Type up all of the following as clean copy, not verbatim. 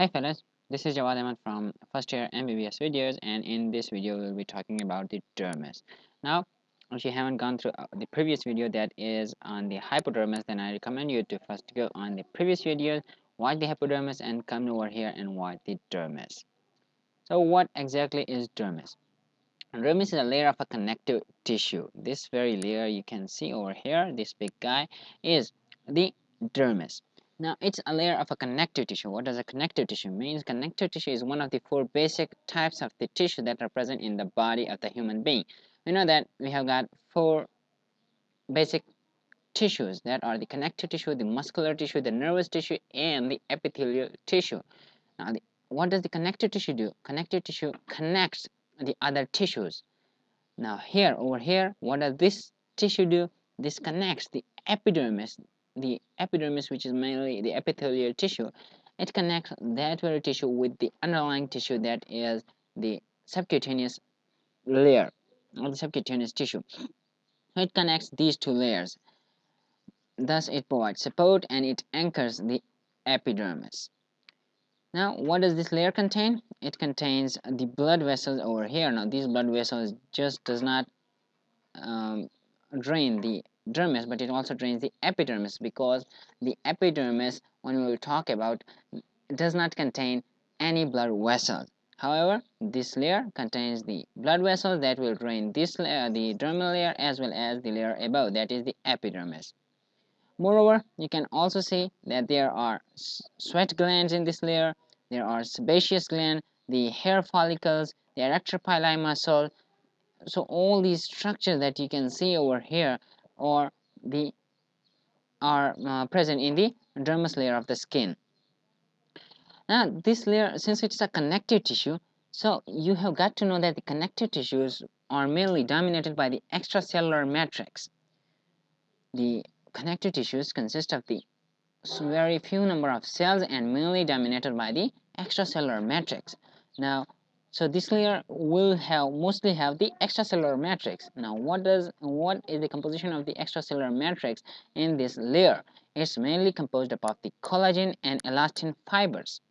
Hi fellas, this is Jawad Ahmed from first year MBBS videos, and in this video we'll be talking about the dermis. Now, if you haven't gone through the previous video that is on the hypodermis, then I recommend you to first go on the previous videos, watch the hypodermis and come over here and watch the dermis. So what exactly is dermis? Dermis is a layer of a connective tissue. This very layer you can see over here, this big guy, is the dermis. Now, it's a layer of a connective tissue. What does a connective tissue mean? Connective tissue is one of the four basic types of the tissue that are present in the body of the human being. We know that we have got four basic tissues that are the connective tissue, the muscular tissue, the nervous tissue, and the epithelial tissue. Now, what does the connective tissue do? Connective tissue connects the other tissues. Now here, over here, what does this tissue do? This connects the epidermis, which is mainly the epithelial tissue. It connects that very tissue with the underlying tissue that is the subcutaneous layer or the subcutaneous tissue. So it connects these two layers. Thus, it provides support and it anchors the epidermis. Now, what does this layer contain? It contains the blood vessels over here. Now, these blood vessels just does not drain the dermis, but it also drains the epidermis, because the epidermis, when we will talk about, does not contain any blood vessels. However, this layer contains the blood vessels that will drain this layer, the dermal layer, as well as the layer above, that is the epidermis. Moreover, you can also see that there are sweat glands in this layer, there are sebaceous glands, the hair follicles, the erector pili muscle. So all these structures that you can see over here are present in the dermis layer of the skin. Now this layer, since it's a connective tissue, so you have got to know that the connective tissues are mainly dominated by the extracellular matrix. The connective tissues consist of the very few number of cells and mainly dominated by the extracellular matrix. Now, so this layer will mostly have the extracellular matrix. Now, what is the composition of the extracellular matrix in this layer? It's mainly composed of the collagen and elastin fibers.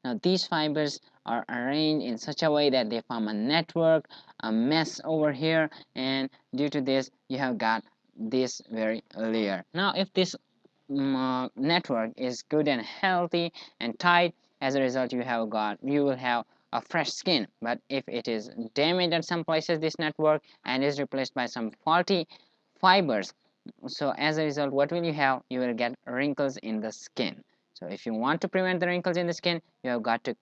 Now, these fibers are arranged in such a way that they form a network, a mesh over here, and due to this, you have got this very layer. Now, if this network is good and healthy and tight, as a result you will have a fresh skin. But if it is damaged at some places, this network, and is replaced by some faulty fibers, so as a result, what will you have? You will get wrinkles in the skin. So if you want to prevent the wrinkles in the skin, you have got to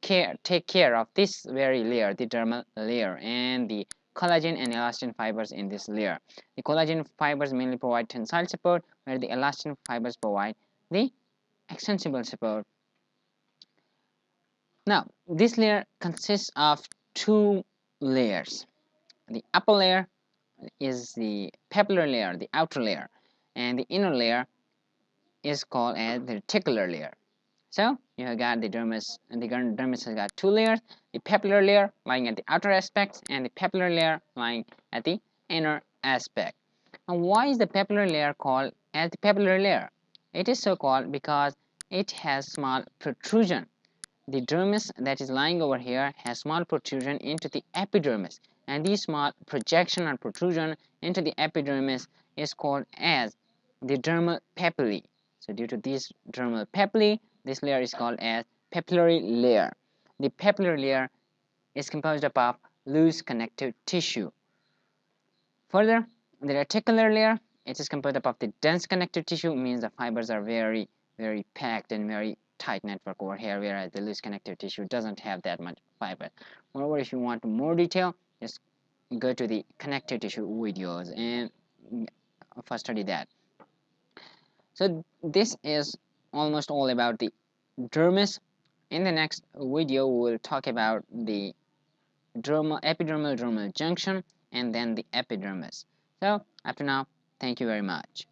take care of this very layer, the dermal layer, and the collagen and elastin fibers in this layer. The collagen fibers mainly provide tensile support, where the elastin fibers provide the extensible support. Now, this layer consists of two layers. The upper layer is the papillary layer, the outer layer, and the inner layer is called as the reticular layer. So you have got the dermis, and the dermis has got two layers: the papillary layer lying at the outer aspects, and the papillary layer lying at the inner aspect. Now, why is the papillary layer called as the papillary layer? It is so called because it has small protrusion. The dermis that is lying over here has small protrusion into the epidermis, and these small projection or protrusion into the epidermis is called as the dermal papillae. So due to these dermal papillae, this layer is called as papillary layer. The papillary layer is composed of loose connective tissue. Further, the reticular layer, it is composed of the dense connective tissue, means the fibers are very packed and very tight network over here, whereas the loose connective tissue doesn't have that much fiber. Moreover, if you want more detail, just go to the connective tissue videos and first study that. So this is almost all about the dermis. In the next video, we will talk about the epidermal dermal junction and then the epidermis. So up to now, thank you very much.